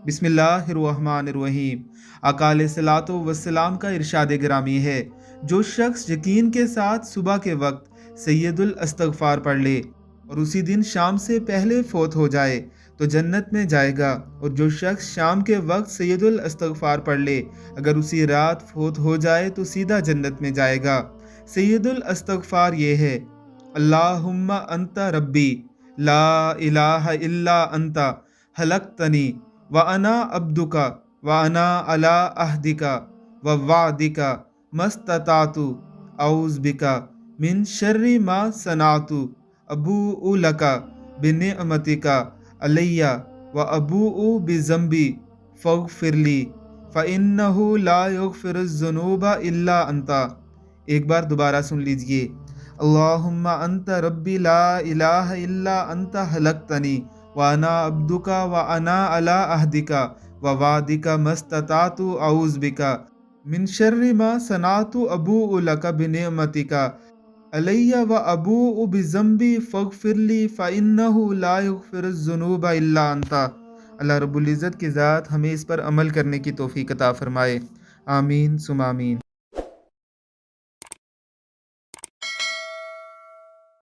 بسم اللہ الرحمن الرحیم۔ آقا علیہ الصلوۃ والسلام کا ارشاد گرامی ہے، جو شخص یقین کے ساتھ صبح کے وقت سید الاستغفار پڑھ لے اور اسی دن شام سے پہلے فوت ہو جائے تو جنت میں جائے گا، اور جو شخص شام کے وقت سید الاستغفار پڑھ لے اگر اسی رات فوت ہو جائے تو سیدھا جنت میں جائے گا۔ سید الاستغفار یہ ہے: اللہم انت ربی لا الہ الا انت خلقتنی وانا عبدک وانا علی عہدک ووعدک ما استطعت اعوذ بک من شر ما صنعت ابوء لک بنعمتک علی وابوء بذنبی فاغفر لی فانہ لا یغفر الذنوب الا انت۔ ایک بار دوبارہ سن لیجئے: اللہم انت ربی لا الہ الا انت خلقتنی وانا عبدک وانا علی عہدک ووعدک ما استطعت اعوذ بک من شر ما صنعت ابوء لک بنعمتک علی وابوء بذنبی فاغفر لی فانہ لا یغفر الذنوب الا انت۔ اللہ رب العزت کی ذات ہمیں اس پر عمل کرنے کی توفیق عطا فرمائے، آمین ثم آمین۔